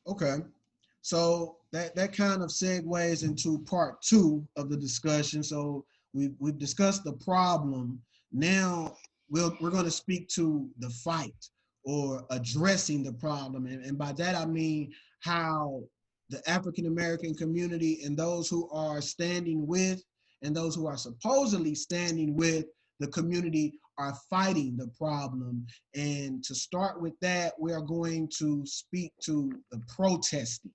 Okay. So that kind of segues into part two of the discussion. So we've discussed the problem. Now we're going to speak to the fight or addressing the problem. And by that I mean how the African American community and those who are standing with and those who are supposedly standing with the community are fighting the problem. And to start with that, we are going to speak to the protesting.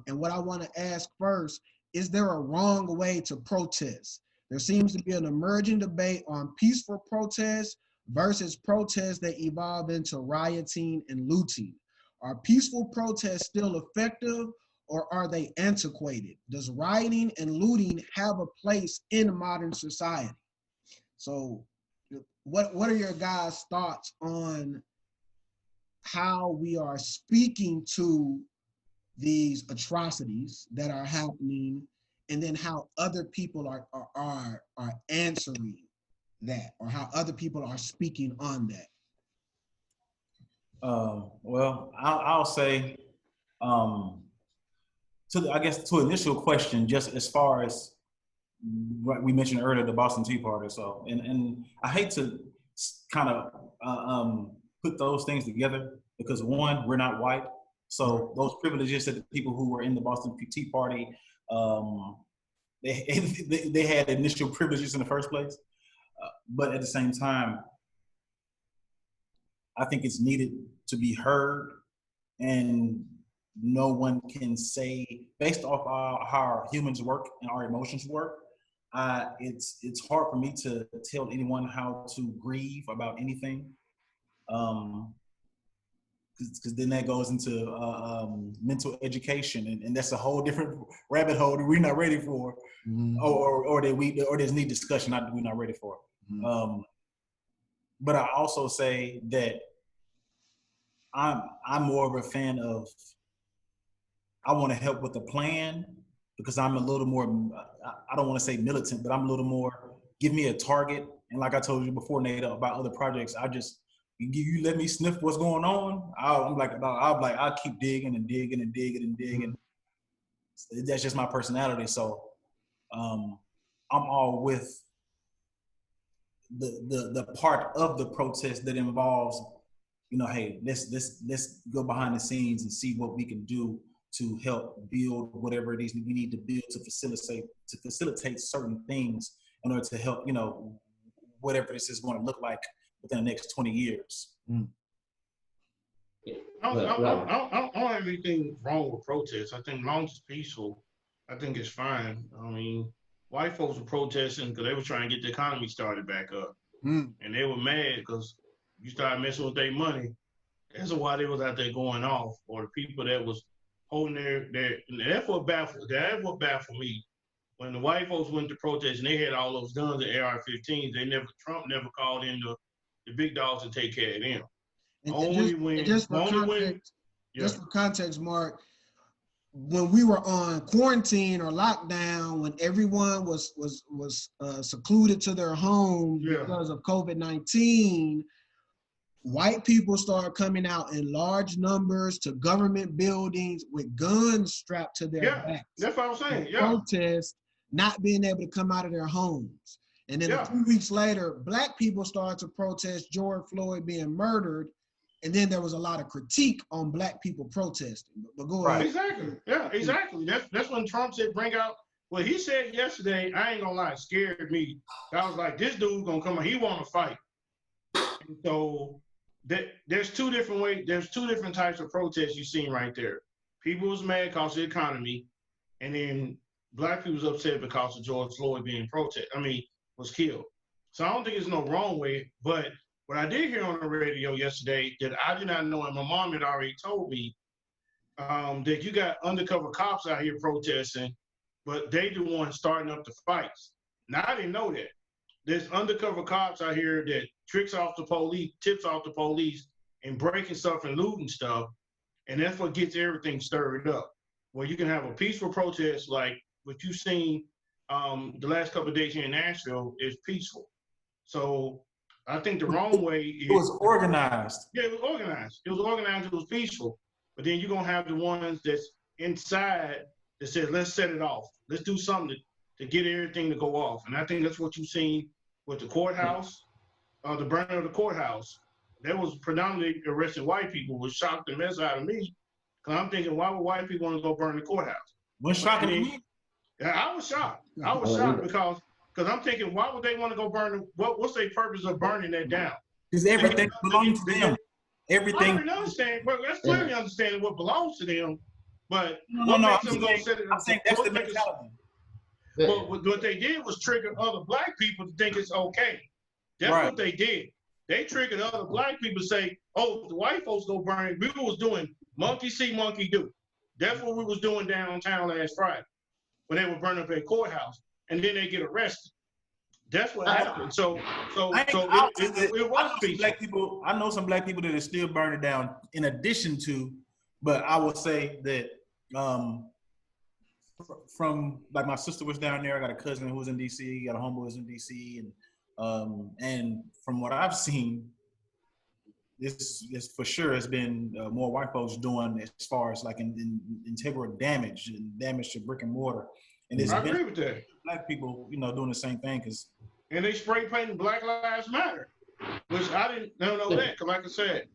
And what I want to ask first, is there a wrong way to protest? There seems to be an emerging debate on peaceful protests versus protests that evolve into rioting and looting. Are peaceful protests still effective or are they antiquated? Does rioting and looting have a place in modern society? So what are your guys' thoughts on how we are speaking to these atrocities that are happening, and then how other people are answering that, or how other people are speaking on that? Well, I'll say, I guess to initial question, just as far as what we mentioned earlier, the Boston Tea Party. So, and I hate to kind of put those things together because one, we're not white. So those privileges that the people who were in the Boston Tea Party, they had initial privileges in the first place. But at the same time, I think it's needed to be heard, and no one can say, based off how our humans work and our emotions work, it's hard for me to tell anyone how to grieve about anything. Because then that goes into mental education, and that's a whole different rabbit hole that we're not ready for, or there's need discussion we're not ready for. But I also say that I'm more of a fan of, I want to help with the plan because I'm a little more, I don't want to say militant, but I'm a little more, give me a target. And like I told you before, Nate, about other projects, you let me sniff what's going on. I'll keep digging and digging and digging and digging. That's just my personality. So I'm all with the part of the protest that involves, hey, let's go behind the scenes and see what we can do to help build whatever it is we need to build to facilitate certain things in order to help, whatever this is going to look like within the next 20 years. I don't have anything wrong with protests. I think as long as it's peaceful, I think it's fine. I mean, white folks were protesting because they were trying to get the economy started back up. And they were mad because you started messing with their money. That's why they was out there going off. Or the people that was holding that's what baffled me. When the white folks went to protest and they had all those guns and AR-15s, Trump never called in the big dogs to take care of them. Just for context, Mark, when we were on quarantine or lockdown, when everyone was secluded to their homes because of COVID-19, white people started coming out in large numbers to government buildings with guns strapped to their backs. That's what I'm saying. Protest not being able to come out of their homes. And then a few weeks later, black people started to protest George Floyd being murdered. And then there was a lot of critique on black people protesting. But go ahead. Exactly. Yeah, exactly. That's when Trump said, bring out what he said yesterday. I ain't gonna lie, it scared me. I was like, this dude's gonna come out. He want to fight. And so there's two different ways. There's two different types of protests you've seen right there. People was mad because of the economy, and then black people was upset because of George Floyd was killed. So I don't think there's no wrong way, but what I did hear on the radio yesterday that I did not know, and my mom had already told me, that you got undercover cops out here protesting, but they the ones starting up the fights. Now, I didn't know that. There's undercover cops out here that tips off the police, and breaking stuff and looting stuff, and that's what gets everything stirred up. Where you can have a peaceful protest like what you've seen the last couple of days here in Nashville is peaceful. So I think the wrong way is... It was organized. Yeah, it was organized. It was organized. It was peaceful. but then you're gonna have the ones that's inside that says, let's set it off. Let's do something to get everything to go off. And I think that's what you've seen with the courthouse, the burning of the courthouse. That was predominantly arresting white people, which shocked the mess out of me. Cause I'm thinking, why would white people want to go burn the courthouse? What's shocking to me? I was shocked. I was shocked because I'm thinking, why would they want to go burn? What's their purpose of burning that down? Because everything belongs to them. Everything. I understand, but that's clearly understanding what belongs to them. But No, what no, makes them go set it? I'm saying that's the mentality. But what they did was trigger other black people to think it's okay. That's what they did. They triggered other black people to say, oh, the white folks go burn. We was doing monkey see, monkey do. That's what we was doing downtown last Friday when they were burning up their courthouse. And then they get arrested. That's what happened. So it was peaceful. Black people. I know some black people that are still burning down. In addition to, but I would say that from like my sister was down there. I got a cousin who was in DC. Got a homeboy who was in DC, and from what I've seen, this for sure has been more white folks doing as far as like in integral damage and damage to brick and mortar. And I agree with that. Black people, doing the same thing and they spray painting Black Lives Matter, which I didn't know that. Cause like I said,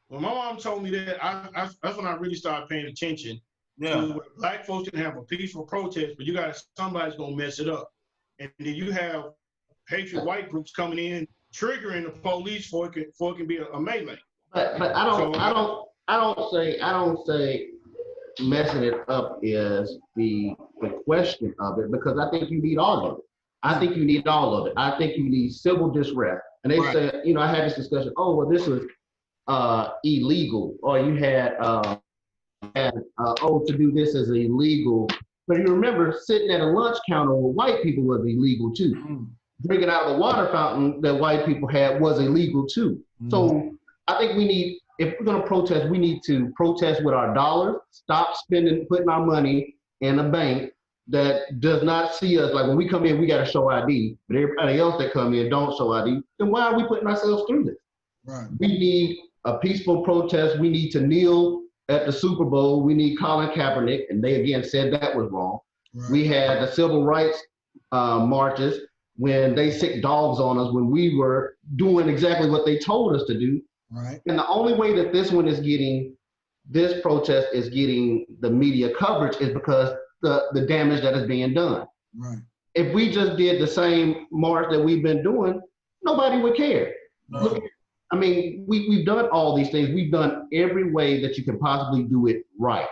when my mom told me that, that's when I really started paying attention. Yeah. Black folks can have a peaceful protest, but somebody's gonna mess it up, and then you have hatred white groups coming in, triggering the police for it can be a melee. But I don't say messing it up is the question of it, because I think you need all of it. I think you need all of it. I think you need civil disrest. And they said, I had this discussion, oh, well, this was illegal, or you had, to do this is illegal. But you remember sitting at a lunch counter with white people was illegal too. Mm-hmm. Drinking out of the water fountain that white people had was illegal too. Mm-hmm. So I think if we're going to protest, we need to protest with our dollars, stop putting our money in a bank that does not see us. Like when we come in, we got to show ID, but everybody else that come in don't show ID. Then why are we putting ourselves through this? Right. We need a peaceful protest. We need to kneel at the Super Bowl. We need Colin Kaepernick, and they again said that was wrong. Right. We had the civil rights marches when they sick dogs on us when we were doing exactly what they told us to do. Right. And the only way that this protest is getting the media coverage is because the damage that is being done. Right. If we just did the same march that we've been doing, nobody would care. Right. Look, I mean, we've done all these things. We've done every way that you can possibly do it right,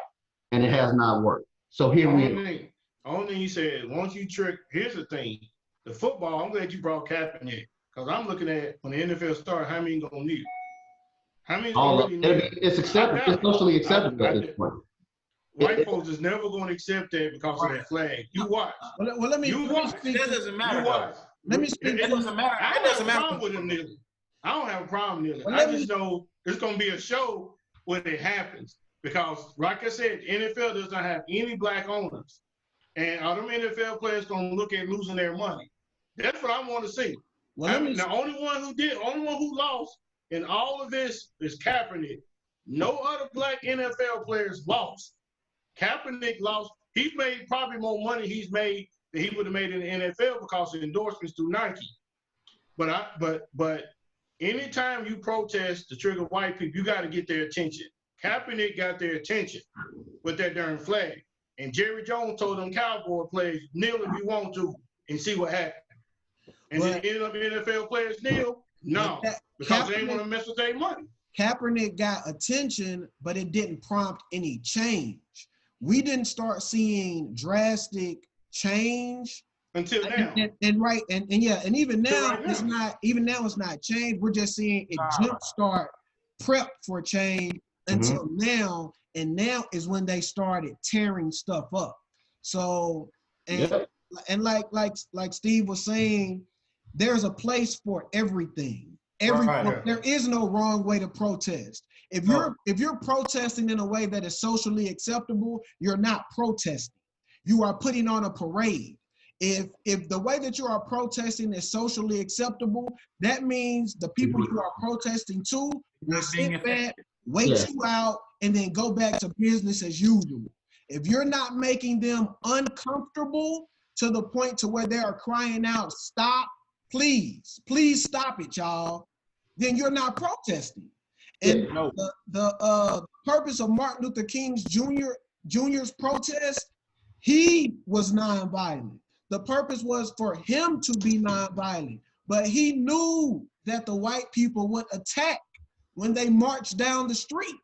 and it has not worked. So here we are. Only thing you said, once you trick, here's the thing. The football, I'm glad you brought Kaepernick, because I'm looking at when the NFL starts, how many gonna need? How many really need? It's accepted. It's socially accepted at this point. White folks is never going to accept that because of that flag. You watch. Well, let me speak. That doesn't matter. You watch. Let me speak. It doesn't matter. I don't have a problem with him kneeling. I don't have a problem kneeling. I just know it's going to be a show when it happens, because, like I said, the NFL does not have any black owners, and all them NFL players going to look at losing their money. That's what I want to see. Well, the only one who lost in all of this is Kaepernick. No other black NFL players lost. Kaepernick lost. He's made probably more money than he would have made in the NFL because of endorsements through Nike. But anytime you protest to trigger white people, you got to get their attention. Kaepernick got their attention with that darn flag. And Jerry Jones told them Cowboy players, kneel if you want to and see what happens. And then ended up NFL players kneel? No, because they want to mess with their money. Kaepernick got attention, but it didn't prompt any change. We didn't start seeing drastic change until now. And even now it's not. Even now it's not change. We're just seeing it jumpstart prep for change until now. And now is when they started tearing stuff up. So and like Steve was saying, there's a place for everything. There is no wrong way to protest. If you're protesting in a way that is socially acceptable, you're not protesting. You are putting on a parade. If the way that you are protesting is socially acceptable, that means the people you are protesting to will sit back, wait you out, and then go back to business as usual. If you're not making them uncomfortable to the point to where they are crying out, stop, please stop it, y'all, then you're not protesting. And the purpose of Martin Luther King Jr.'s protest, he was nonviolent. The purpose was for him to be nonviolent, but he knew that the white people would attack when they marched down the street,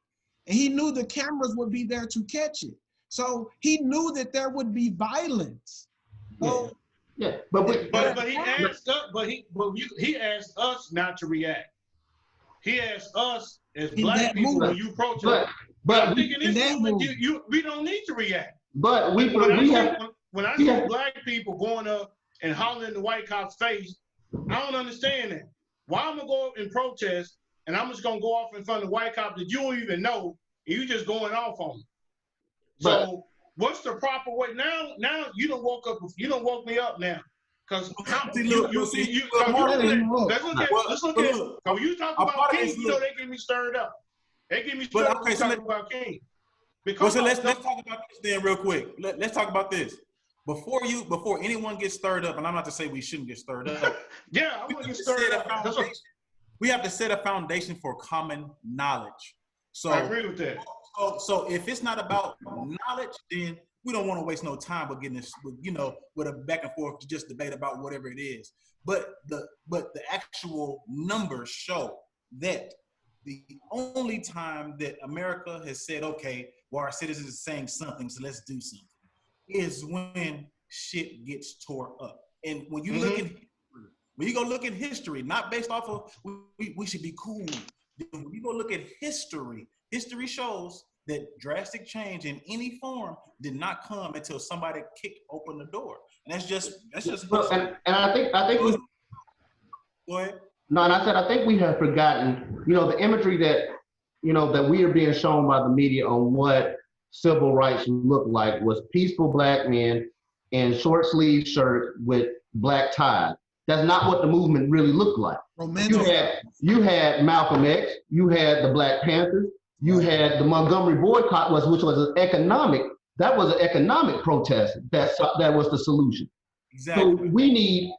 and he knew the cameras would be there to catch it. So he knew that there would be violence. So, but he asked us, he asked us not to react. He asked us as black people when you protest. But I think in this movement, we don't need to react. But when I see black people going up and hollering in the white cop's face, I don't understand that. Why am I go up and protest and I'm just gonna go off in front of the white cop that you don't even know and you just going off on me? So what's the proper way? Now you don't woke me up now. Because let's look at when you talk about King, you know they get me stirred up. They get me stirred up talking about King. Because let's talk about this then real quick. Let's talk about this. Before anyone gets stirred up, and I'm not to say we shouldn't get stirred up. Yeah, I want to get stirred up. We have to set a foundation for common knowledge. So I agree with that. So if it's not about knowledge, then we don't want to waste no time with getting this, with a back and forth to just debate about whatever it is. But the actual numbers show that the only time that America has said, okay, well, our citizens are saying something, so let's do something, is when shit gets tore up. And when you look at history, when you go look at history, not based off of we should be cool. When you go look at history, history shows that drastic change in any form did not come until somebody kicked open the door. And that's just and I think we, go ahead. No, and I think we have forgotten, the imagery that that we are being shown by the media on what civil rights look like was peaceful black men in short sleeve shirts with black ties. That's not what the movement really looked like. You had Malcolm X, you had the Black Panthers, you had the Montgomery boycott, which was an economic protest. That was the solution. Exactly. So we need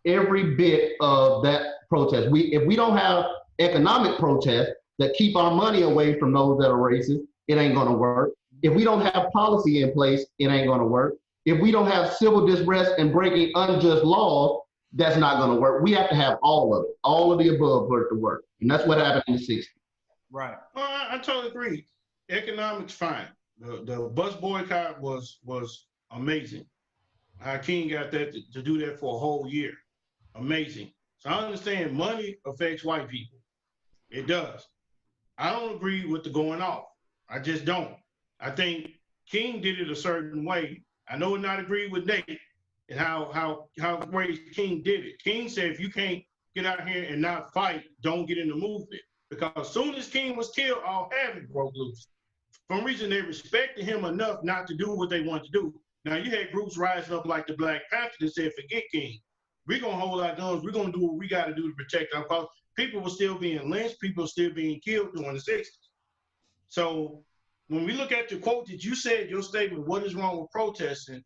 every bit of that protest. If we don't have economic protests that keep our money away from those that are racist, it ain't gonna work. If we don't have policy in place, it ain't gonna work. If we don't have civil distress and breaking unjust laws, that's not gonna work. We have to have all of it, all of the above for it to work. And that's what happened in the 60s. Right. Well, I totally agree. Economics, fine. The bus boycott was amazing. Our King got that to do that for a whole year. Amazing. So I understand money affects white people. It does. I don't agree with the going off. I just don't. I think King did it a certain way. I know not agree with Nate and how great King did it. King said, if you can't get out here and not fight, don't get in the movement. Because as soon as King was killed, all havoc broke loose. For some reason, they respected him enough not to do what they wanted to do. Now, you had groups rising up like the Black Panthers that said, forget King. We're going to hold our guns. We're going to do what we got to do to protect our cause. People were still being lynched. People were still being killed during the 60s. So when we look at the quote that you said, your statement, what is wrong with protesting?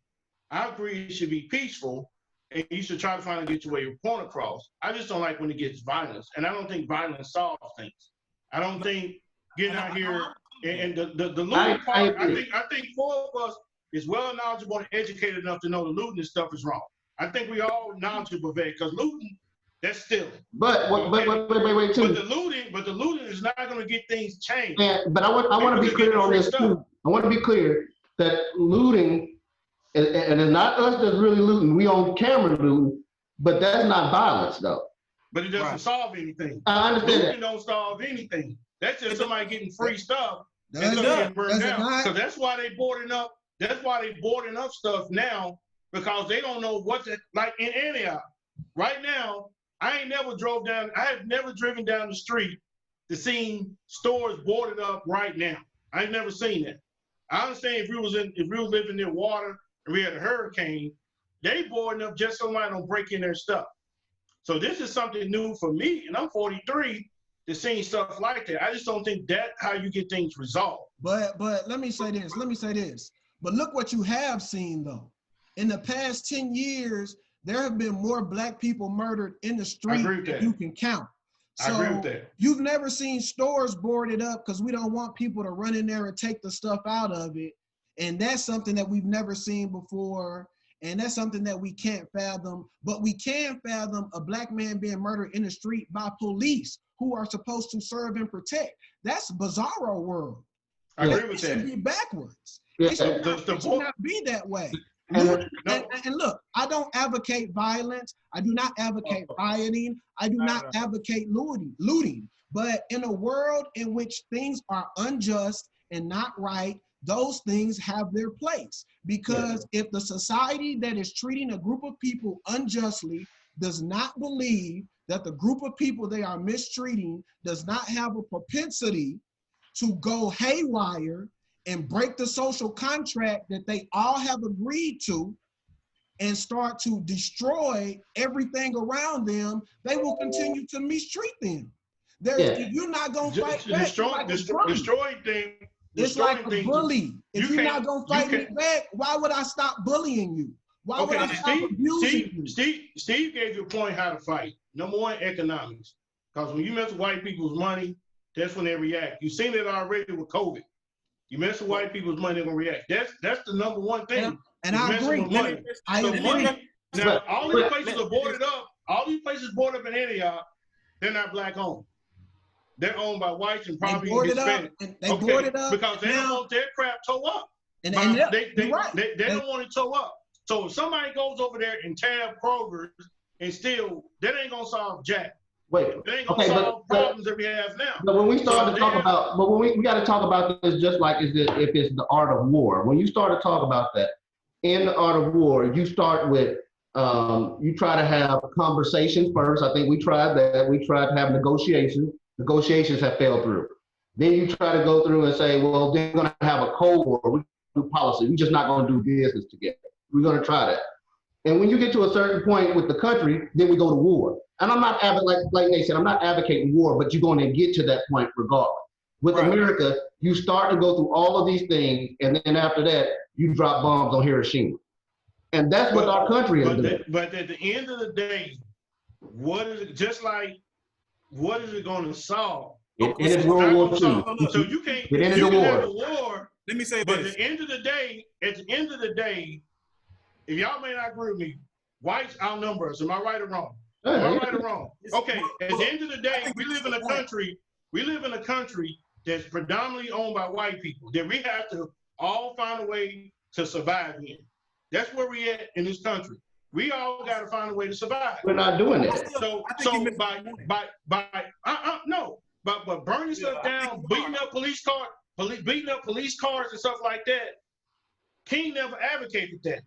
I agree it should be peaceful, and you should try to find and get your way your point across. I just don't like when it gets violence, and I don't think violence solves things. I don't think getting out here and the looting part, I think four of us is well knowledgeable and educated enough to know the looting and stuff is wrong. I think we all knowledgeable of it, because looting, that's stealing. But wait, too. But the looting is not going to get things changed. But I want to be clear on this too. I want to be clear that looting, and it's not us that's really looting. We on camera looting, but that's not violence though. But it doesn't solve anything. I understand looting don't solve anything. That's just somebody getting free stuff. And getting burned down. So that's why they boarding up. That's why they boarding up stuff now, because they don't know what to, like in Antioch. Right now, I have never driven down the street to see stores boarded up right now. I've never seen that. I understand if we were living near water and we had a hurricane, they boarding up just so somebody don't break in their stuff. So this is something new for me, and I'm 43. to seeing stuff like that. I just don't think that's how you get things resolved. But let me say this. But look what you have seen though. In the past 10 years, there have been more Black people murdered in the street than you can count. So I agree with that. You've never seen stores boarded up because we don't want people to run in there and take the stuff out of it. And that's something that we've never seen before. And that's something that we can't fathom. But we can fathom a Black man being murdered in the street by police who are supposed to serve and protect. That's bizarro world. I agree with that. It should be backwards. Yeah. It should not be that way. And look, I don't advocate violence. I do not advocate rioting. I do not advocate looting. But in a world in which things are unjust and not right, those things have their place. Because if the society that is treating a group of people unjustly does not believe that the group of people they are mistreating does not have a propensity to go haywire and break the social contract that they all have agreed to and start to destroy everything around them, they will continue to mistreat them. You're not going to fight back. Destroying things. It's like a bully. If you're not going to fight me back, why would I stop bullying you? Why would I stop abusing you? Steve gave you a point how to fight. Number one, economics. Because when you mess with white people's money, that's when they react. You've seen it already with COVID. You mess with white people's money, they're gonna react. That's the number one thing. And I agree. I agree. Now, all these places are boarded up. All these places boarded up in Antioch, they're not Black owned. They're owned by whites and probably Hispanic. They boarded up because they don't want their crap towed up. They don't want it towed up. So if somebody goes over there and tab Kroger's and steal, that ain't gonna solve jack. Wait, they ain't gonna solve problems that we have now. But when we start to talk about, but when we got to talk about this, just like if it's the art of war. When you start to talk about that, in the art of war, you start with, you try to have conversations first. I think we tried that. We tried to have negotiations. Negotiations have failed through. Then you try to go through and say, well, they're going to have a Cold War. We do policy. We're just not going to do business together. We're going to try that. And when you get to a certain point with the country, then we go to war. And I'm not like they said, I'm not advocating war, but you're going to get to that point regardless. With America, you start to go through all of these things, and then after that, you drop bombs on Hiroshima. And that's what our country is doing. But at the end of the day, what is it going to solve? It is World War II. So you can't have a war. Let me say this. But at the end of the day, if y'all may not agree with me, whites outnumber us. Am I right or wrong? Am I right or wrong? Okay. At the end of the day, we live in a country that's predominantly owned by white people that we have to all find a way to survive in. That's where we at in this country. We all got to find a way to survive. We're not doing it. But burning stuff down, beating up police cars and stuff like that. King never advocated that.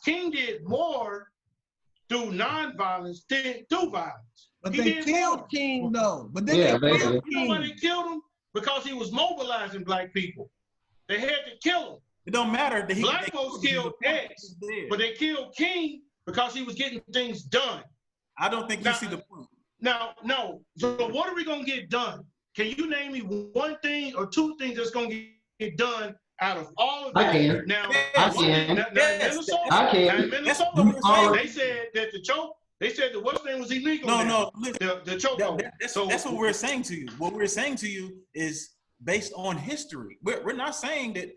King did more through nonviolence than through violence. But they killed King though. But then they killed him because he was mobilizing Black people. They had to kill him. It don't matter. Black folks killed X, but they killed King because he was getting things done. I don't think you see the point. No. So what are we gonna get done? Can you name me one thing or two things that's gonna get done out of all of that? I can. I can. Minnesota, they said that they said the what's name was illegal. The choke. That's what we're saying to you. What we're saying to you is based on history. We're not saying that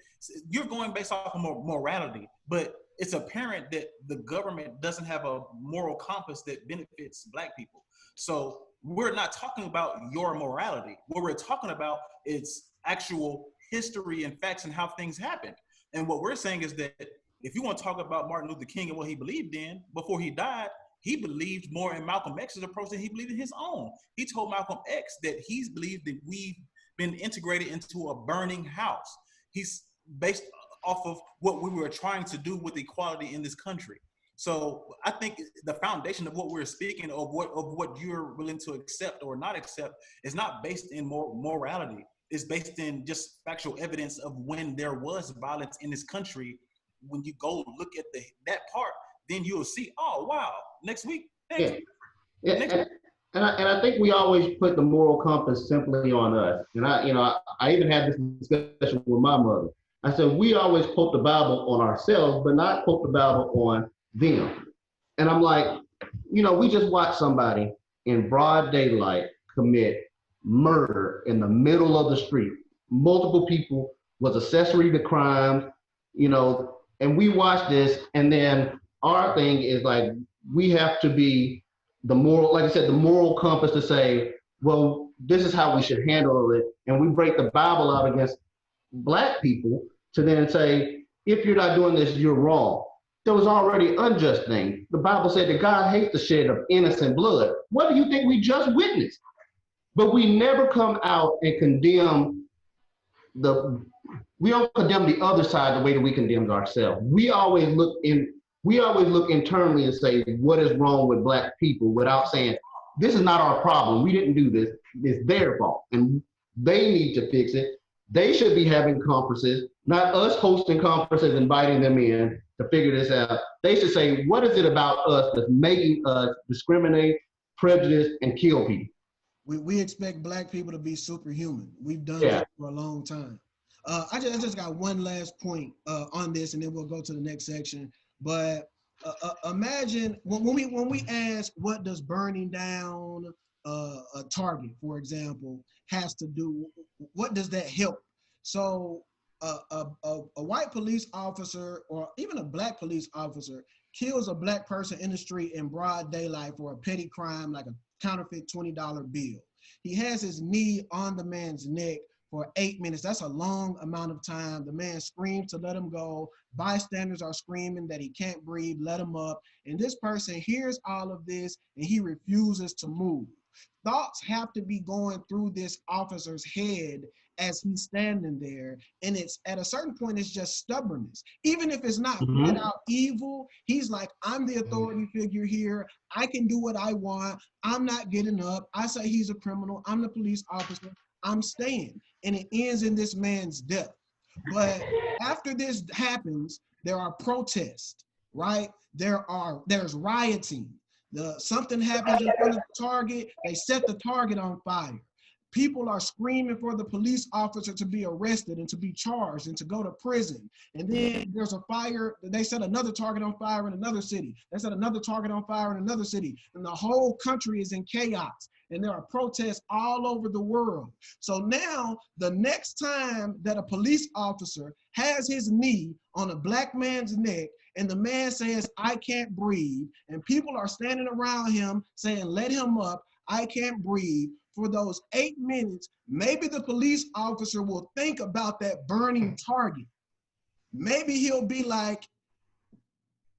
you're going based off of morality, but it's apparent that the government doesn't have a moral compass that benefits Black people. So we're not talking about your morality. What we're talking about is actual history and facts and how things happened. And what we're saying is that if you want to talk about Martin Luther King and what he believed in before he died, he believed more in Malcolm X's approach than he believed in his own. He told Malcolm X that he's believed that we've been integrated into a burning house. He's based off of what we were trying to do with equality in this country. So I think the foundation of what we're speaking of what you're willing to accept or not accept is not based in morality. It's based in just factual evidence of when there was violence in this country. When you go look at that part, then you'll see, oh wow, next week. And I think we always put the moral compass simply on us. And I even had this discussion with my mother. I said, we always quote the Bible on ourselves, but not quote the Bible on them. And I'm like, we just watched somebody in broad daylight commit murder in the middle of the street. Multiple people was accessory to crime, and we watched this. And then our thing is like, we have to be the moral, like I said, the moral compass to say, well, this is how we should handle it. And we break the Bible out against Black people to then say, if you're not doing this, you're wrong. There was already unjust thing. The Bible said that God hates the shed of innocent blood. What do you think we just witnessed? But we never come out and condemn we don't condemn the other side the way that we condemn ourselves. We always look internally and say, what is wrong with Black people, without saying, this is not our problem. We didn't do this. It's their fault. And they need to fix it. They should be having conferences, not us hosting conferences, inviting them in to figure this out. They should say, what is it about us that's making us discriminate, prejudice, and kill people? We expect Black people to be superhuman. We've done that for a long time. I just got one last point on this, and then we'll go to the next section. But imagine when we ask, what does burning down a target, for example, has to do? What does that help? So a white police officer, or even a Black police officer, kills a Black person in the street in broad daylight for a petty crime like a counterfeit $20 bill. He has his knee on the man's neck for 8 minutes. That's a long amount of time. The man screams to let him go. Bystanders are screaming that he can't breathe, let him up. And this person hears all of this and he refuses to move. Thoughts have to be going through this officer's head as he's standing there. And it's at a certain point, it's just stubbornness. Even if it's not flat out evil, he's like, I'm the authority figure here. I can do what I want. I'm not getting up. I say he's a criminal. I'm the police officer. I'm staying. And it ends in this man's death. But after this happens, there are protests, right? There's rioting. Something happens in front of the target, they set the target on fire. People are screaming for the police officer to be arrested and to be charged and to go to prison. And then there's a fire, they set another target on fire in another city. They set another target on fire in another city. And the whole country is in chaos. And there are protests all over the world. So now, the next time that a police officer has his knee on a Black man's neck, and the man says, I can't breathe, and people are standing around him saying, let him up, I can't breathe, for those 8 minutes, maybe the police officer will think about that burning target. Maybe he'll be like,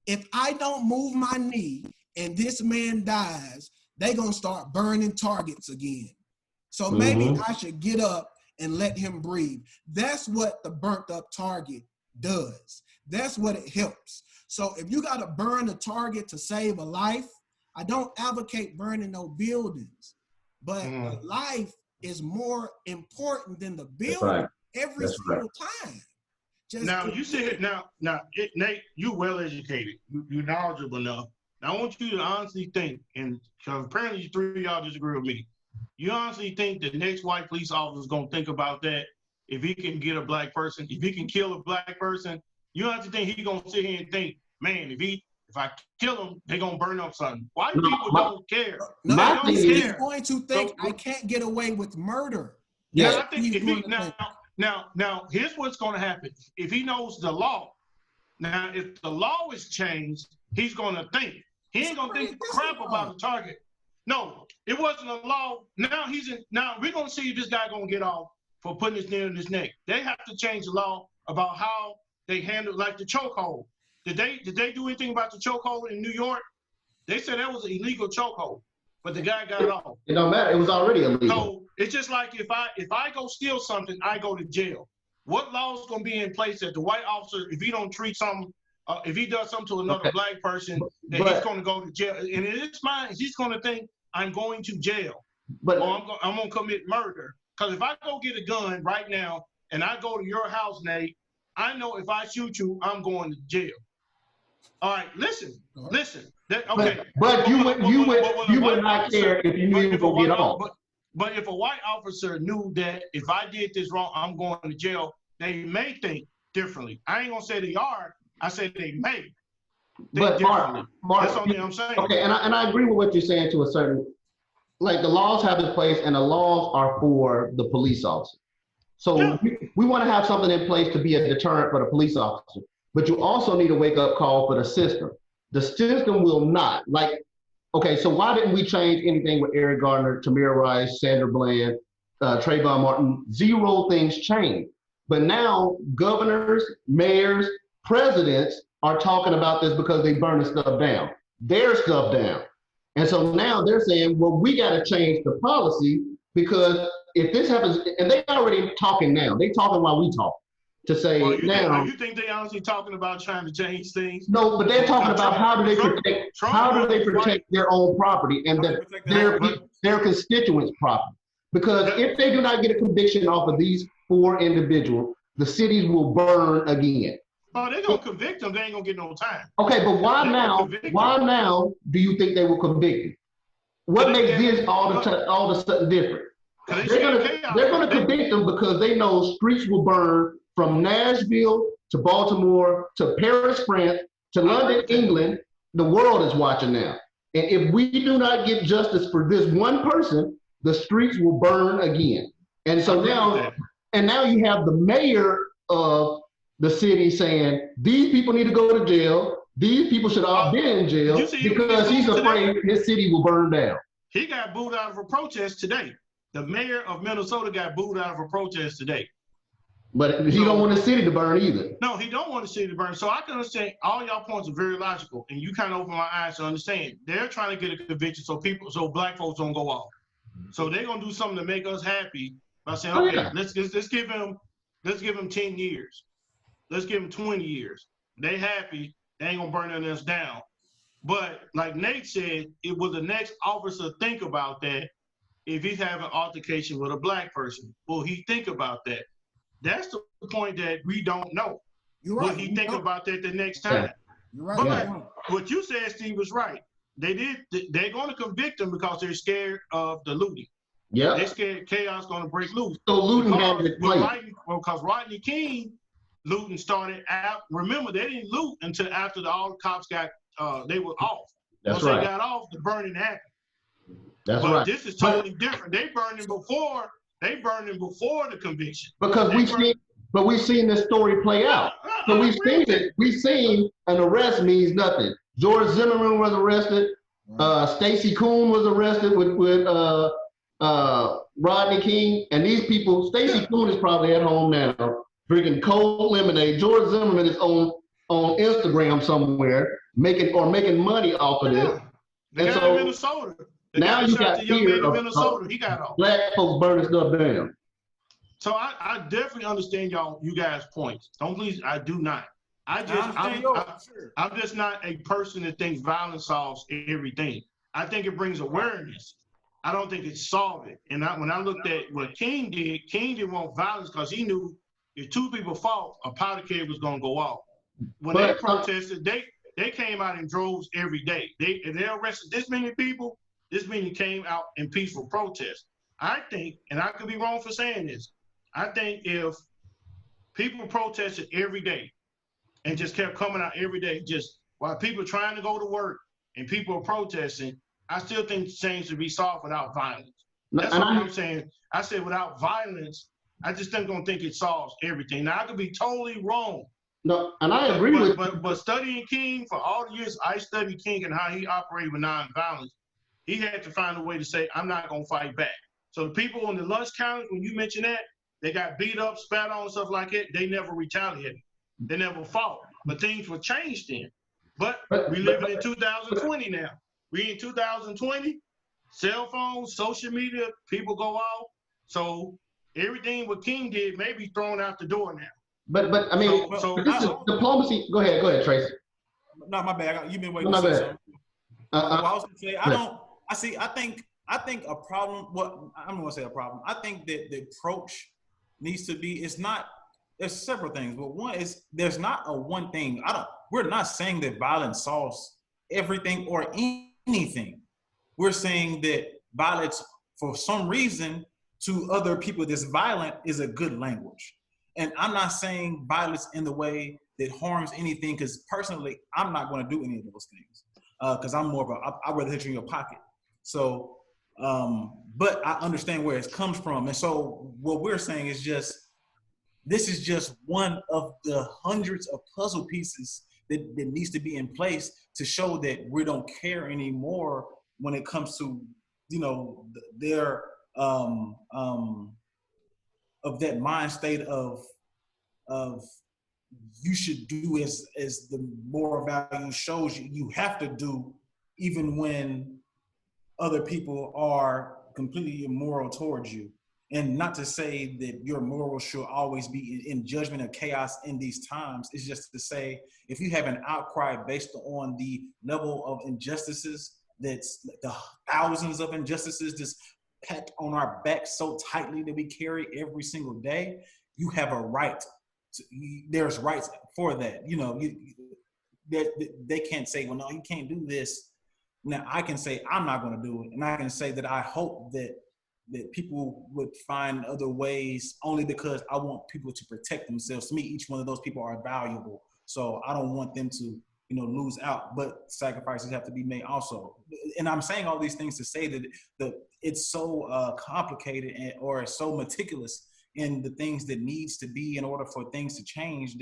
if I don't move my knee and this man dies, they're gonna start burning targets again. So maybe I should get up and let him breathe. That's what the burnt up target does. That's what it helps. So if you gotta burn a target to save a life, I don't advocate burning no buildings, but a life is more important than the building every single time. Now you sit here, Nate, you well educated, you knowledgeable enough. Now I want you to honestly think, and because apparently 3 of y'all disagree with me, you honestly think the next white police officer is gonna think about that? If he can get a Black person, if he can kill a Black person, you don't have to think he's gonna sit here and think, man, if I kill him, they're gonna burn up something. White people don't care. No, they don't care. He's going to think, I can't get away with murder. Yeah, I think if he, now, here's what's gonna happen. If he knows the law, now if the law is changed, he's gonna think. He ain't gonna think crap about the target. No, it wasn't a law. Now we're gonna see if this guy gonna get off for putting his knee in his neck. They have to change the law about how they handle, like the chokehold. Did they do anything about the chokehold in New York? They said that was an illegal chokehold, but the guy got off. It don't matter. It was already illegal. So it's just like if I go steal something, I go to jail. What law is going to be in place that the white officer, if he don't treat something, if he does something to another Black person, that he's going to go to jail? And in his mind, he's going to think, I'm going to jail, or I'm going to commit murder. Because if I go get a gun right now and I go to your house, Nate, I know if I shoot you, I'm going to jail. All right, listen. Okay. But you would not care if you knew you were going to get off. But if a white officer knew that if I did this wrong, I'm going to jail, they may think differently. I ain't gonna say they are. I say they may. But Mark, that's something I'm saying. Okay, and I agree with what you're saying to a certain, like the laws have in place, and the laws are for the police officer. So we want to have something in place to be a deterrent for the police officer. But you also need a wake-up call for the system. The system will not. Like, okay, so why didn't we change anything with Eric Gardner, Tamir Rice, Sandra Bland, Trayvon Martin? Zero things changed. But now governors, mayors, presidents are talking about this because they burning stuff down, their stuff down. And so now they're saying, well, we got to change the policy because if this happens, and they already talking now, they talking while we talk to say you think they honestly talking about trying to change things? No, but they're talking about how do they protect their own property and their constituents' property. Because if they do not get a conviction off of these 4 individuals, the cities will burn again. Oh, they're gonna convict them. They ain't gonna get no time. Okay, but why now? Why now do you think they will convict them? What makes this all of a sudden different? They're gonna convict them because they know streets will burn from Nashville to Baltimore to Paris, France to London, England. The world is watching now, and if we do not get justice for this one person, the streets will burn again. And so now you have the mayor of the city saying these people need to go to jail. These people should all be in jail because he's afraid his city will burn down. He got booed out of a protest today. The mayor of Minnesota got booed out of a protest today. But he don't want the city to burn either. No, he don't want the city to burn. So I can understand all y'all points are very logical, and you kind of open my eyes to understand. They're trying to get a conviction so black folks don't go off. So they're gonna do something to make us happy by saying, okay, let's give him 10 years. Let's give them 20 years. They happy, they ain't gonna burn us down. But like Nate said, it was the next officer think about that if he's having an altercation with a black person. Will he think about that? That's the point that we don't know. You're right. Will he think about that the next time? You're right. But what you said, Steve, was right. They're gonna convict him because they're scared of the looting. Yeah. They're scared chaos gonna break loose. So looting because Rodney King looting started out. Remember, they didn't loot until after all the cops got they were off. Once they got off, the burning happened. But this is totally different. They burning before the conviction. Because we've seen this story play out. So we've seen it. We've seen an arrest means nothing. George Zimmerman was arrested. Stacey Koon was arrested with Rodney King, and these people. Stacey Koon is probably at home now, drinking cold lemonade. George Zimmerman is on Instagram somewhere making money off of this. The guy in Minnesota. Now you got fear of Minnesota. He got off. Black folks burning stuff down. So I definitely understand you guys' points. Don't please, I do not. I'm just not a person that thinks violence solves everything. I think it brings awareness. I don't think it solved it. And when I looked at what King didn't want violence because he knew if 2 people fought, a powder keg was going to go off. When they protested, they came out in droves every day. If they arrested this many people, this many came out in peaceful protest. I think, and I could be wrong for saying this, I think if people protested every day and just kept coming out every day, just while people are trying to go to work and people are protesting, I still think change should be solved without violence. That's what I'm saying. I said without violence, I just don't think it solves everything. Now, I could be totally wrong. No, and I agree with you. But studying King, for all the years I studied King and how he operated with nonviolence, he had to find a way to say, I'm not going to fight back. So the people on the lunch counters, when you mention that, they got beat up, spat on, and stuff like that, they never retaliated. They never fought. But things were changed then. But we live in 2020 now. We in 2020, cell phones, social media, people go out. So everything what King did may be thrown out the door now. But I mean, this is diplomacy. Go ahead, Tracy. No, my bad. You've been waiting to say something. I was gonna say, I think a problem. Well, I'm gonna say a problem. I think that the approach needs to be. There's several things, but one is there's not a one thing. We're not saying that violence solves everything or anything. We're saying that violence, for some reason, to other people that's violent is a good language. And I'm not saying violence in the way that harms anything, because personally, I'm not going to do any of those things. Because I'm more of I'd rather hit you in your pocket. So, but I understand where it comes from. And so what we're saying is just, this is just one of the hundreds of puzzle pieces that needs to be in place to show that we don't care anymore when it comes to, you know, their, of that mind state of you should do as the moral value shows you, you have to do, even when other people are completely immoral towards you. And not to say that your morals should always be in judgment of chaos in these times. It's just to say, if you have an outcry based on the level of injustices, that's the thousands of injustices that's packed on our backs so tightly that we carry every single day, you have a right. There's rights for that. You know, they can't say, well, no, you can't do this. Now I can say I'm not going to do it, and I can say that I hope that people would find other ways, only because I want people to protect themselves. To me, each one of those people are valuable, so I don't want them to, you know, lose out. But sacrifices have to be made also. And I'm saying all these things to say that it's so complicated or so meticulous in the things that needs to be in order for things to change,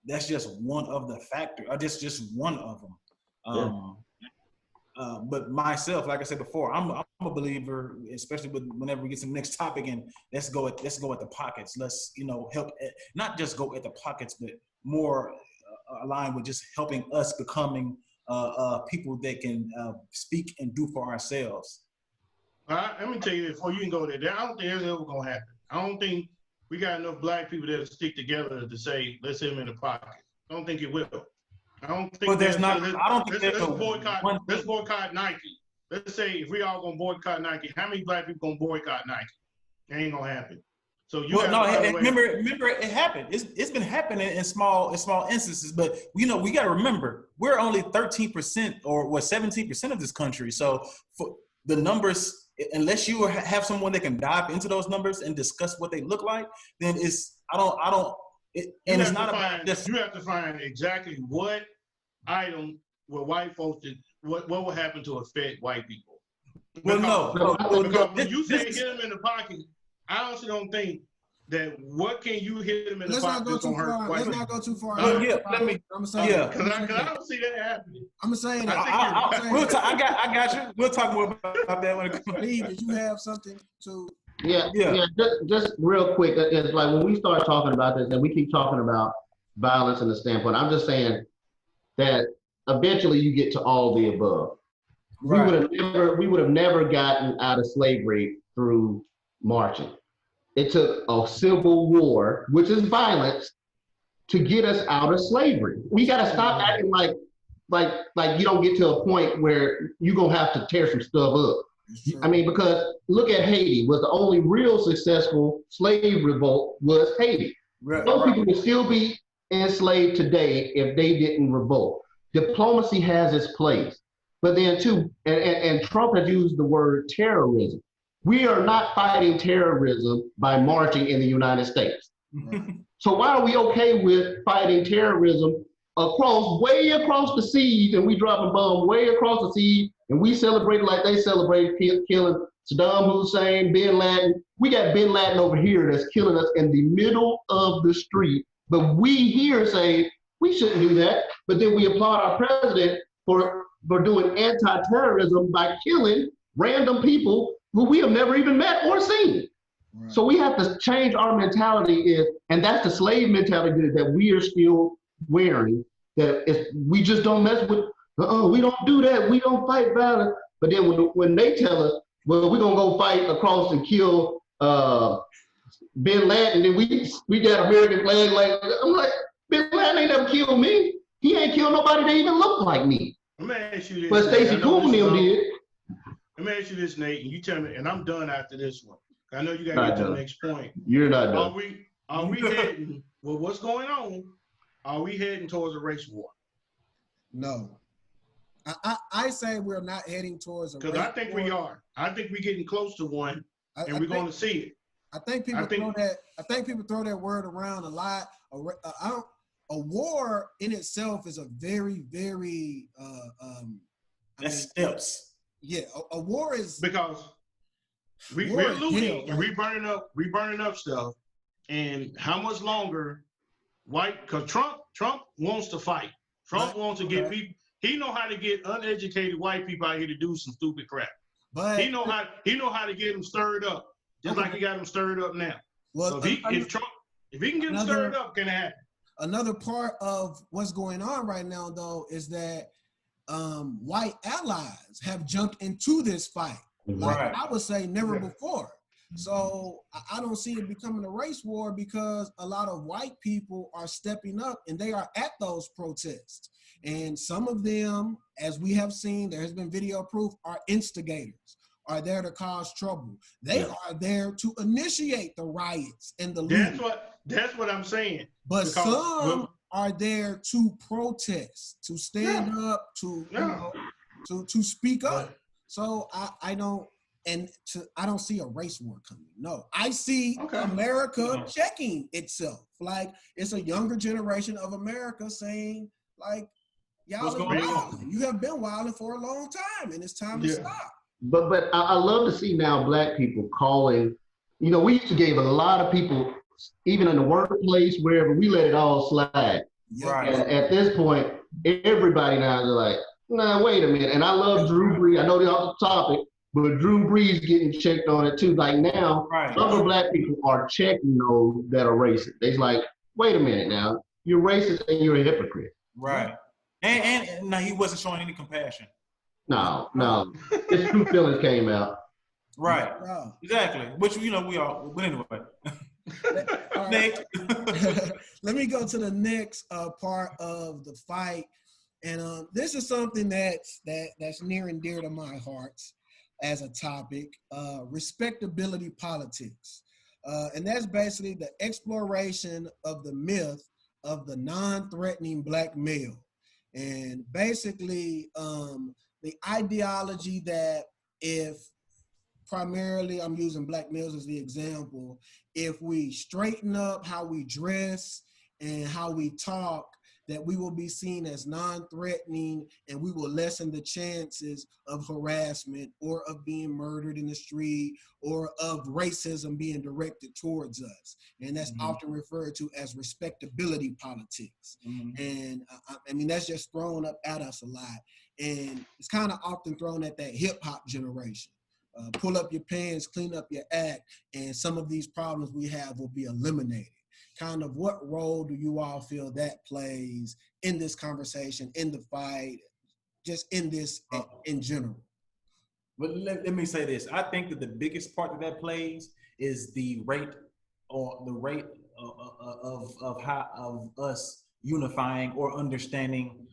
that's just one of the factors, or just one of them. But myself, like I said before, I'm a believer, especially whenever we get to the next topic, and let's go at the pockets. Let's, you know, help not just go at the pockets, but more aligned with just helping us becoming people that can speak and do for ourselves. Let me tell you, before you can go there, I don't think that's ever gonna happen. I don't think we got enough black people that'll stick together to say, let's hit him in the pocket. I don't think it will. I don't think. But there's not. I don't think let's boycott. Let's boycott Nike. Let's say if we all gonna boycott Nike, how many black people gonna boycott Nike? It ain't gonna happen. So you. Well, no. Remember, it happened. It's been happening in small instances. But you know, we got to remember, we're only 13% or 17% of this country. So for the numbers, unless you have someone that can dive into those numbers and discuss what they look like, then it's and it's not about just. You have to find exactly what item where white folks did, what will happen to affect white people. Because when you say hit them in the pocket, I also don't think that what can you hit them in the pocket that's gonna hurt white people. Let's not go too far. I'm saying because I don't see that happening. I'm saying that. I got you. We'll talk more about that when it comes. Did you have something to? Yeah. Just real quick, it's like when we start talking about this, and we keep talking about violence in the standpoint, I'm just saying that eventually you get to all the above. Right. We would have never gotten out of slavery through marching. It took a civil war, which is violence, to get us out of slavery. We got to stop acting like you don't get to a point where you're gonna have to tear some stuff up. I mean, because look at Haiti. Was the only real successful slave revolt was Haiti. Those people would still be enslaved today if they didn't revolt. Diplomacy has its place, but then too, and Trump has used the word terrorism. We are not fighting terrorism by marching in the United States. So why are we okay with fighting terrorism way across the seas, and we dropping bombs way across the seas, and we celebrate like they celebrate killing Saddam Hussein, Bin Laden. We got Bin Laden over here that's killing us in the middle of the street, but we here say we shouldn't do that, but then we applaud our president for doing anti-terrorism by killing random people who we have never even met or seen. Right. So we have to change our mentality, and that's the slave mentality that we are still wearing, that if we just don't mess with, we don't do that, we don't fight violence. But then when they tell us, well, we're gonna go fight across and kill Bin Laden, then we got American flag, like, I'm like, Bin Laden ain't never killed me. He ain't killed nobody that even looked like me. Let me ask you this. But Stacey Coon did. Let me ask you this, Nate, and you tell me, and I'm done after this one. I know you gotta get to the next point. You're not done. Are we heading, well, what's going on? Are we heading towards a race war? No. I say we're not heading towards a Because I think we are. I think we're getting close to one, and we're going to see it. I think people throw that word around a lot. A war in itself is a very, very steps. Yeah, a war is because we're looting and we burning up stuff. And how much longer because Trump wants to fight. Trump wants to get people. He know how to get uneducated white people out here to do some stupid crap. But he know how to get them stirred up, just like he got them stirred up now. Well, so if he can get them stirred up, can it happen? Another part of what's going on right now, though, is that white allies have jumped into this fight. Like I would say never before. So I don't see it becoming a race war because a lot of white people are stepping up and they are at those protests. And some of them, as we have seen, there has been video proof, are instigators, are there to cause trouble. They are there to initiate the riots and the looting. That's what I'm saying. But some are there to protest, to stand up, to to speak up. So I don't see a race war coming. No, I see America checking itself. Like it's a younger generation of America saying, like, y'all are wilding. You have been wilding for a long time, and it's time to stop. But I love to see now Black people calling. You know, we used to give a lot of people, even in the workplace, wherever, we let it all slide. Right. And at this point, everybody now is like, nah, wait a minute. And I love Drew Brees. I know they're off the topic, but Drew Brees getting checked on it too. Like now, other Black people are checking those that are racist. They're like, wait a minute now, you're racist and you're a hypocrite. Right. And no, he wasn't showing any compassion. No. His true feelings came out. Right. Exactly. Which, we all, but anyway. Let me go to the next part of the fight. And this is something that's near and dear to my heart as a topic, respectability politics. And that's basically the exploration of the myth of the non-threatening Black male. And basically the ideology that if primarily, I'm using Black males as the example, if we straighten up how we dress and how we talk, that we will be seen as non-threatening and we will lessen the chances of harassment or of being murdered in the street or of racism being directed towards us. And that's often referred to as respectability politics. And I mean, that's just thrown up at us a lot. And it's kind of often thrown at that hip hop generation. Pull up your pants, clean up your act, and some of these problems we have will be eliminated. Kind of what role do you all feel that plays in this conversation, in the fight, just in this in general? But let me say this. I think that the biggest part that plays is the rate of us unifying or understanding.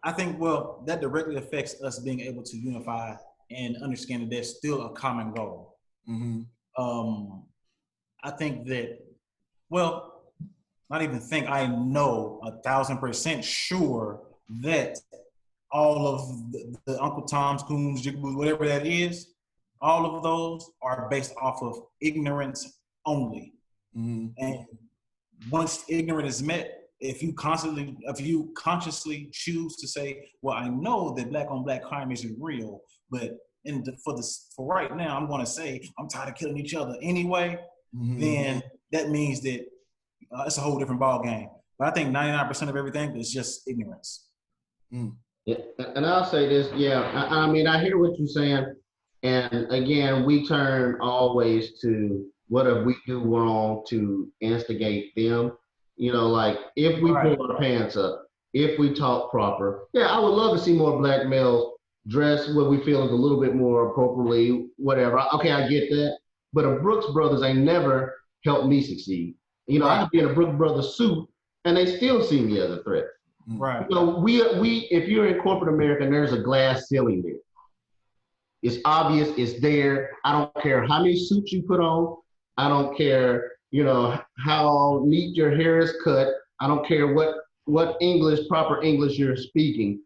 I think, that directly affects us being able to unify and understand that there's still a common goal. I think that, not even think, I know 1,000% sure that all of the Uncle Tom's, Coons, Jigaboos, whatever that is, all of those are based off of ignorance only. And once ignorance is met, if you consciously choose to say, well, I know that Black on Black crime isn't real, but for right now, I'm going to say I'm tired of killing each other anyway, then that means that it's a whole different ball game. But I think 99% of everything is just ignorance. Yeah, and I'll say this, I mean, I hear what you're saying. And again, we turn always to what if we do wrong to instigate them. Like if we pull our pants up, if we talk proper, I would love to see more Black males dress what we feel is a little bit more appropriately, whatever. Okay, I get that. But the Brooks Brothers ain't never helped me succeed. I could be in a Brooks Brothers suit and they still see me as a threat. Right. We if you're in corporate America and there's a glass ceiling there, it's obvious, it's there. I don't care how many suits you put on. I don't care, how neat your hair is cut. I don't care what what proper English you're speaking,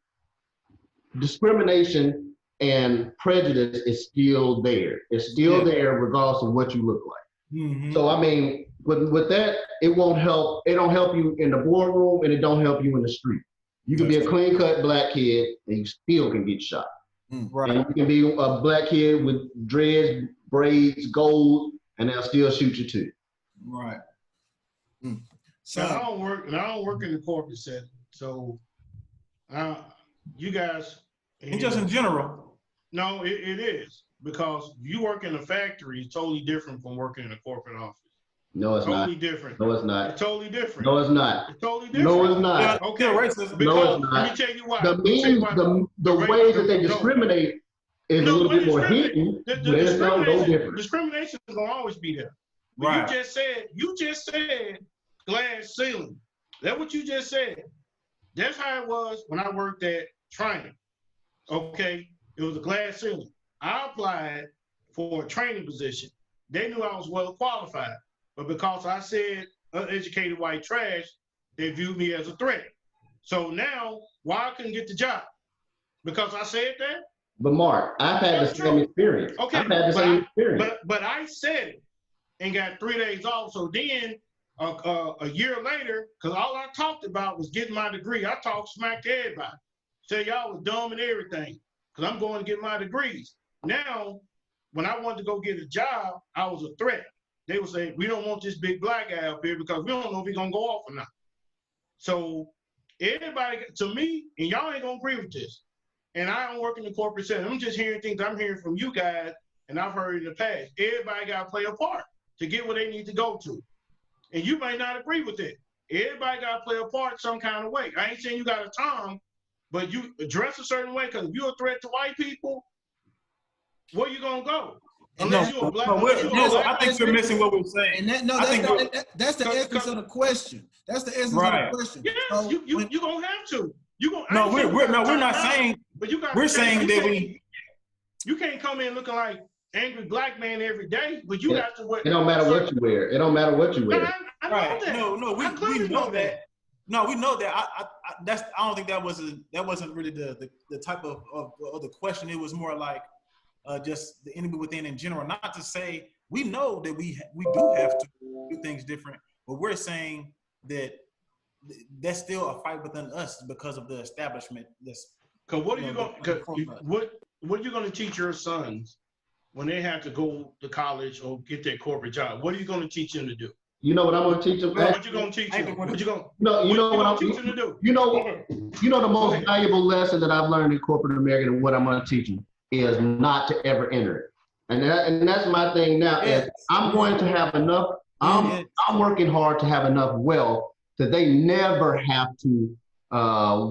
discrimination and prejudice is still there. It's still there regardless of what you look like. Mm-hmm. So I mean, with that, it won't help. It don't help you in the boardroom, and it don't help you in the street. You can be a clean-cut black kid, and you still can get shot. Right. And you can be a black kid with dreads, braids, gold, and they'll still shoot you too. Right. So I don't work in the corporate setting. So you guys, and just in general. No, it is, because you work in a factory is totally different from working in a corporate office. No, it's totally not. different. No, it's not. It's totally different. No, it's not. It's totally different. No, it's not. Okay. Racist. Because, no, it's not. let me tell you why. The ways that they discriminate is a little bit more hidden, but it's no different. Discrimination is gonna always be there. But Right. You just said glass ceiling. That's what you just said. That's how it was when I worked at training. Okay, it was a glass ceiling. I applied for a training position. They knew I was well qualified, but because I said uneducated white trash, they viewed me as a threat. So now, why I couldn't get the job? Because I said that? But Mark, I've had the same experience. Okay, I've had the same experience. But I said it and got 3 days off. So then a year later, because all I talked about was getting my degree. I talked smack to everybody. Say y'all was dumb and everything, because I'm going to get my degrees. Now, when I wanted to go get a job, I was a threat. They would say, we don't want this big black guy up here because we don't know if he's going to go off or not. So everybody, to me, and y'all ain't going to agree with this, and I don't work in the corporate setting. I'm just hearing things I'm hearing from you guys, and I've heard in the past. Everybody got to play a part to get where they need to go to. And you may not agree with it. Everybody got to play a part some kind of way. I ain't saying you got a tongue, but you dress a certain way, because if you're a threat to white people, where you going to go? Unless you're a black I think you're missing what we're saying. And that's the essence of the question. That's the essence of the question. Yes, so you're going to have to. We're not saying, but you got we're saying that you can't come in looking like angry black man every day, but you have to wear. It don't matter what you wear. It don't matter what you wear. I know that. No, we know that. No, we know that. I don't think that wasn't really the type of the question. It was more like just the enemy within in general. Not to say we know that we do have to do things different, but we're saying that that's still a fight within us because of the establishment. Because what are you going to teach your sons when they have to go to college or get their corporate job? What are you going to teach them to do? You know what I'm going to teach them? What you going to teach them? What you going to teach them to do? You know the most valuable lesson that I've learned in corporate America, and what I'm going to teach them is not to ever enter it. And that's my thing now. Is I'm going to have enough. I'm working hard to have enough wealth that they never have to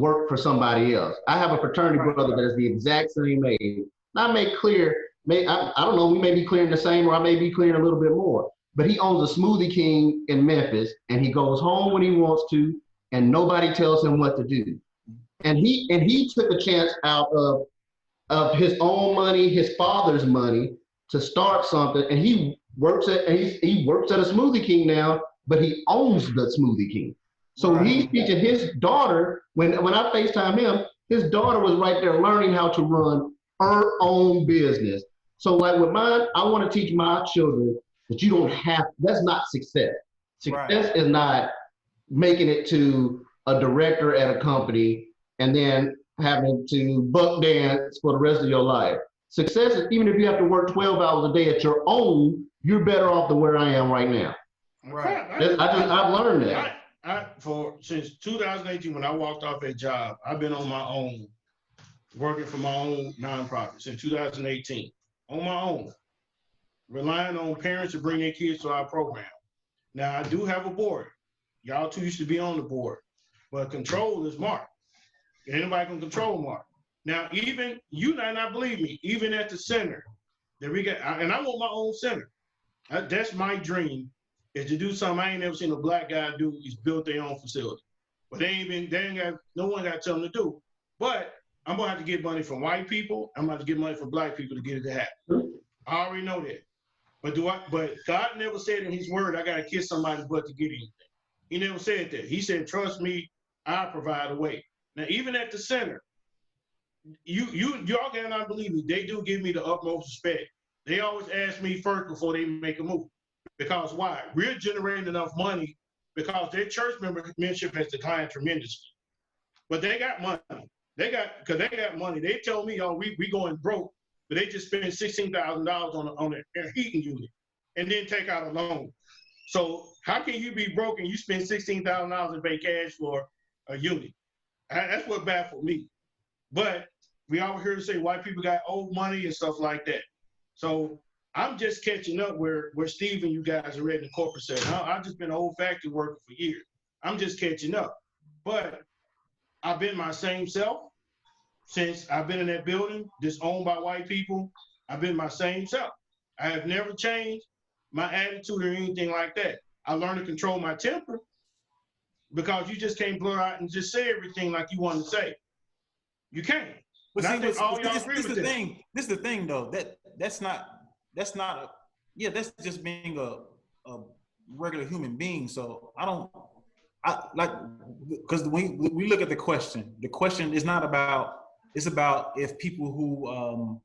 work for somebody else. I have a fraternity brother that is the exact same age. And I make clear, I don't know, we may be clearing the same, or I may be clearing a little bit more. But he owns a Smoothie King in Memphis, and he goes home when he wants to, and nobody tells him what to do. And he took a chance out of his own money, his father's money, to start something. And he works at a Smoothie King now, but he owns the Smoothie King. So he's teaching his daughter. When I FaceTime him, his daughter was right there learning how to run her own business. So like with mine, I want to teach my children that you don't have, that's not success. Success is not making it to a director at a company and then having to buck dance for the rest of your life. Success is, even if you have to work 12 hours a day at your own, you're better off than where I am right now. Right. I've learned that. Since 2018, when I walked off that job, I've been on my own, working for my own nonprofit since 2018, on my own, relying on parents to bring their kids to our program. Now, I do have a board. Y'all two used to be on the board, but control is Mark. Anybody can control Mark. Now, even you might not believe me, even at the center that we got, and I want my own center. That's my dream, is to do something I ain't never seen a black guy do. He's built their own facility. But no one got to tell them to do. But I'm gonna have to get money from white people. I'm gonna have to get money from black people to get it to happen. I already know that. But God never said in his word, I gotta kiss somebody's butt to get anything. He never said that. He said, trust me, I provide a way. Now, even at the center, y'all cannot believe me. They do give me the utmost respect. They always ask me first before they make a move. Because why? We're generating enough money because their church membership has declined tremendously. But they got money. Because they got money. They told me, we going broke, but they just spent $16,000 on a heating unit and then take out a loan. So how can you be broke and you spend $16,000 and pay cash for a unit? That's what baffled me. But we always hear to say white people got old money and stuff like that. So I'm just catching up where Steve and you guys are at in the corporate sector. I've just been an old factory worker for years. I'm just catching up. But I've been my same self since I've been in that building, just owned by white people. I've been my same self. I have never changed my attitude or anything like that. I learned to control my temper because you just can't blur out and just say everything like you want to say. You can't. But and see, I think all y'all agree this with the this. thing. This is the thing, though. That's just being a regular human being. So because when we look at the question is not about. It's about if people who,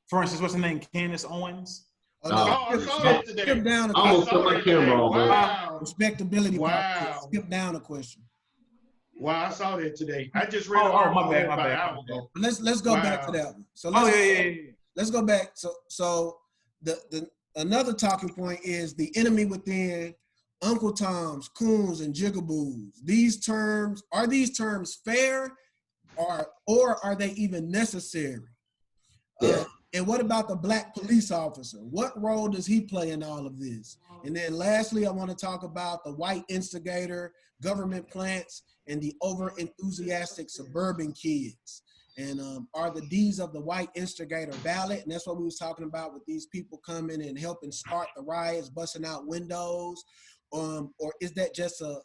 for instance, what's her name, Candace Owens. Oh, no. I saw that today. Skip down a I almost question. put my camera on, bro. Wow. Respectability Wow. politics. Skip down a question. Wow, I saw that today. I just read my bad. Let's go back to that one. So let's go back. So the another talking point is the enemy within. Uncle Toms, coons, and jigaboos. Are these terms fair, or are they even necessary? Yeah. And what about the black police officer? What role does he play in all of this? And then lastly, I want to talk about the white instigator, government plants, and the over-enthusiastic suburban kids. And are the deeds of the white instigator valid? And that's what we was talking about with these people coming and helping start the riots, busting out windows. Or is that just a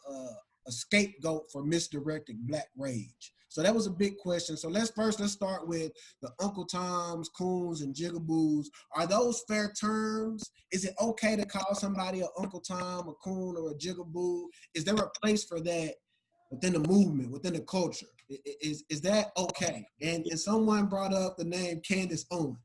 scapegoat for misdirecting black rage? So that was a big question. So let's start with the Uncle Toms, coons, and jigaboos. Are those fair terms? Is it okay to call somebody an Uncle Tom, a coon, or a jigaboo? Is there a place for that within the movement, within the culture? Is that okay? And someone brought up the name Candace Owens.